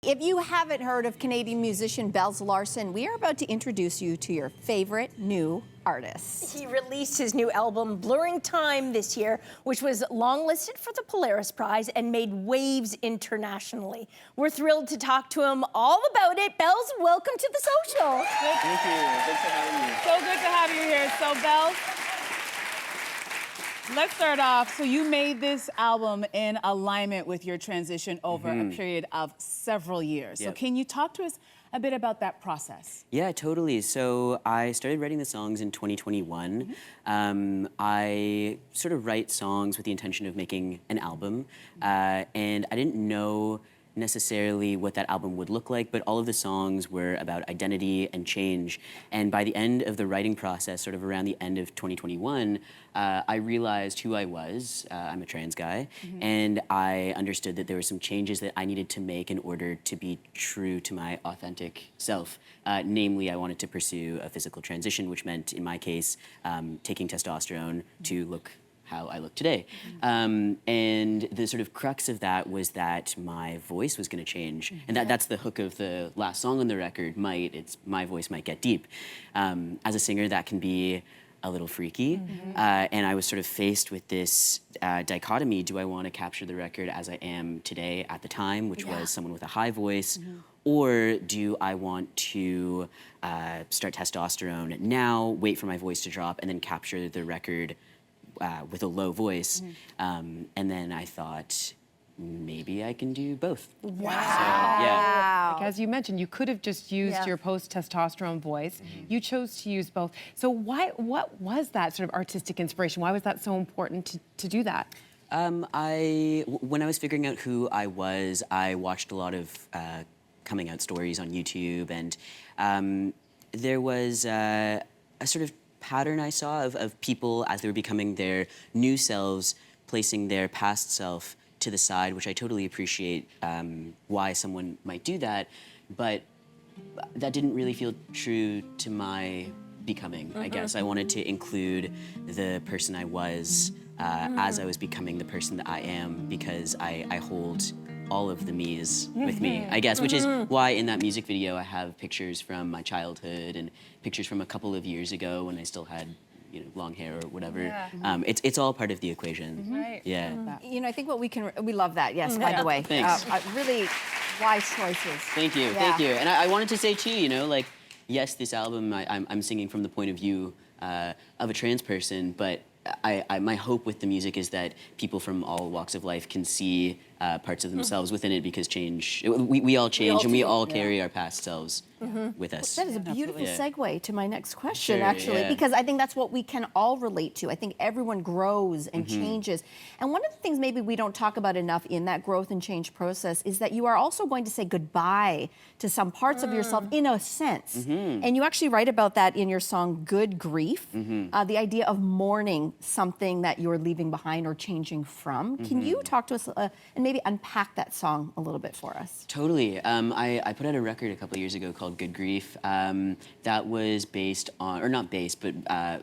If you haven't heard of Canadian musician Bells Larsen, we are about to introduce you to your favorite new artist. He released his new album, Blurring Time, this year, which was longlisted for the Polaris Prize and made waves internationally. We're thrilled to talk to him all about it. Bells, welcome to the social. Thank you. Thanks for having me. So good to have you here. So, Bells, let's start off. So you made this album in alignment with your transition over a period of several years. Yep. So can you talk to us a bit about that process? Yeah, totally. So I started writing the songs in 2021. I sort of write songs with the intention of making an album, and I didn't know necessarily what that album would look like, but all of the songs were about identity and change. And by the end of the writing process, sort of around the end of 2021, I realized who I was. I'm a trans guy, and I understood that there were some changes that I needed to make in order to be true to my authentic self. Namely, I wanted to pursue a physical transition, which meant, in my case, taking testosterone to look how I look today. And the sort of crux of that was that my voice was gonna change. And that's the hook of the last song on the record, It's my voice might get deep. As a singer, that can be a little freaky. And I was sort of faced with this dichotomy. Do I wanna capture the record as I am today at the time, which was someone with a high voice, or do I want to start testosterone now, wait for my voice to drop, and then capture the record with a low voice, and then I thought, maybe I can do both. Wow. So, yeah. Like, as you mentioned, you could have just used your post-testosterone voice. You chose to use both. So what was that sort of artistic inspiration? Why was that so important to do that? When I was figuring out who I was, I watched a lot of coming out stories on YouTube, and there was a sort of pattern I saw of people as they were becoming their new selves, placing their past self to the side, which I totally appreciate why someone might do that, but that didn't really feel true to my becoming, I guess. I wanted to include the person I was as I was becoming the person that I am, because I hold all of the me's with me, I guess, which is why in that music video I have pictures from my childhood and pictures from a couple of years ago when I still had, long hair or whatever. It's all part of the equation. Right. Yeah. I think we love that, yes, by the way. Thanks. Really wise choices. Thank you, thank you. And I wanted to say too, yes, this album, I'm singing from the point of view of a trans person, but my hope with the music is that people from all walks of life can see parts of themselves within it, because we all change, and we all carry our past selves with us. That is a beautiful segue to my next question, Sure, actually, yeah. because I think that's what we can all relate to. I think everyone grows and changes. And one of the things maybe we don't talk about enough in that growth and change process is that you are also going to say goodbye to some parts of yourself, in a sense. And you actually write about that in your song, Good Grief, the idea of mourning something that you're leaving behind or changing from. Can you talk to us and maybe unpack that song a little bit for us? Totally. I put out a record a couple of years ago called Good Grief that was based on, or not based, but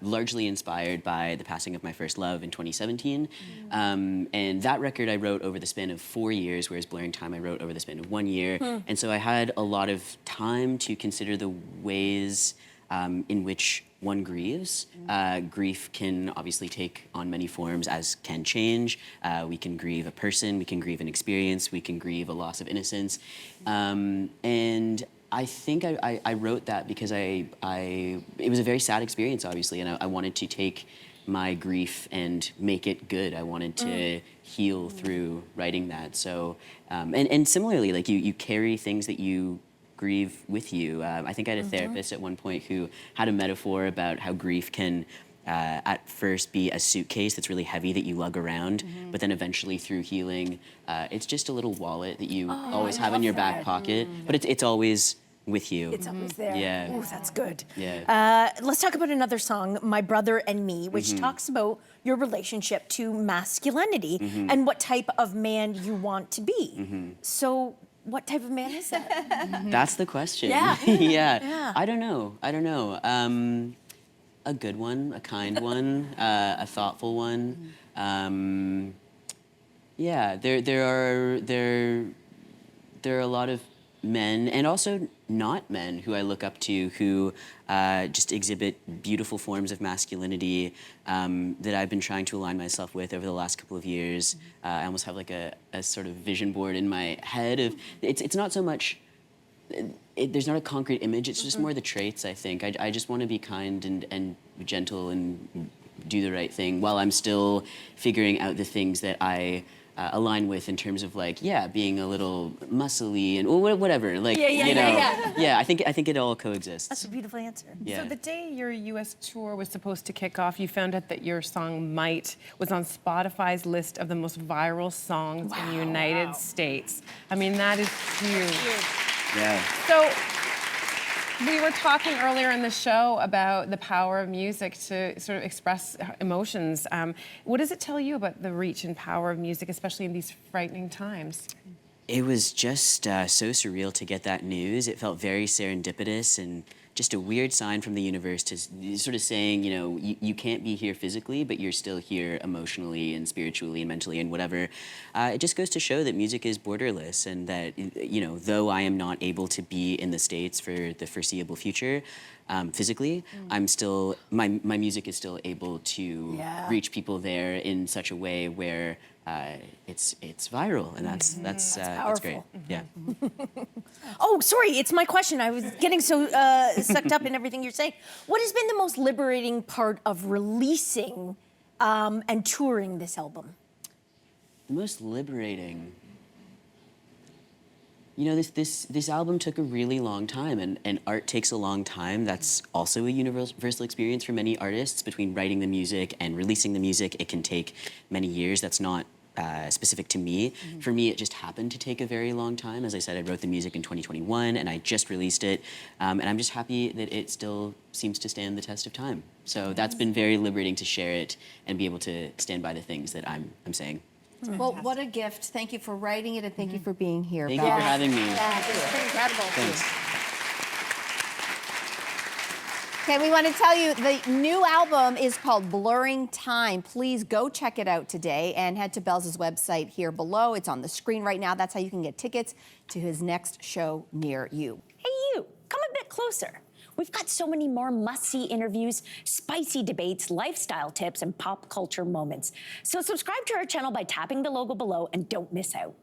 largely inspired by the passing of my first love in 2017. And that record I wrote over the span of 4 years, whereas Blurring Time I wrote over the span of 1 year. And so I had a lot of time to consider the ways in which one grieves. Grief can obviously take on many forms, as can change. We can grieve a person, we can grieve an experience, we can grieve a loss of innocence. And I think I wrote that because it was a very sad experience, obviously, and I wanted to take my grief and make it good. I wanted to heal through writing that. So, and similarly, you carry things that you grieve with you. I think I had a therapist at one point who had a metaphor about how grief can at first be a suitcase that's really heavy that you lug around, but then eventually through healing, it's just a little wallet that you always have in your back pocket, but it's always with you. It's always there. Yeah. Oh, that's good. Yeah. Let's talk about another song, My Brother and Me, which talks about your relationship to masculinity and what type of man you want to be. So what type of man is that? That's the question. Yeah. Yeah. I don't know. A good one, a kind one, a thoughtful one. Yeah, there are a lot of men and also not men who I look up to who just exhibit beautiful forms of masculinity that I've been trying to align myself with over the last couple of years. I almost have like a sort of vision board in my head of, it's not so much, there's not a concrete image, it's just more the traits, I think. I just want to be kind and gentle and do the right thing while I'm still figuring out the things that I align with in terms of like, yeah, being a little muscly and whatever. Like, yeah, I think it all coexists. That's a beautiful answer. Yeah. So the day your U.S. tour was supposed to kick off, you found out that your song "Might" was on Spotify's list of the most viral songs in the United States. I mean, that is huge. Yeah. So we were talking earlier in the show about the power of music to sort of express emotions. What does it tell you about the reach and power of music, especially in these frightening times? It was just so surreal to get that news. It felt very serendipitous and just a weird sign from the universe to sort of saying, you know, you can't be here physically, but you're still here emotionally and spiritually and mentally and whatever. It just goes to show that music is borderless and that, you know, though I am not able to be in the States for the foreseeable future, physically, I'm still, my music is still able to reach people there in such a way where it's viral, and that's great. Yeah. Oh, sorry, it's my question. I was getting so sucked up in everything you're saying. What has been the most liberating part of releasing and touring this album? The most liberating. You know, this album took a really long time, and art takes a long time. That's also a universal experience for many artists. Between writing the music and releasing the music, it can take many years. That's not specific to me. For me, it just happened to take a very long time. As I said, I wrote the music in 2021, and I just released it. And I'm just happy that it still seems to stand the test of time. So that's been very liberating to share it and be able to stand by the things that I'm saying. Well, what a gift. Thank you for writing it and thank you for being here. Thank you for having me. It's been incredible. Thanks. Okay, we want to tell you the new album is called Blurring Time. Please go check it out today and head to Bells' website here below. It's on the screen right now. That's how you can get tickets to his next show near you. Hey, you, come a bit closer. We've got so many more must-see interviews, spicy debates, lifestyle tips, and pop culture moments. So subscribe to our channel by tapping the logo below and don't miss out.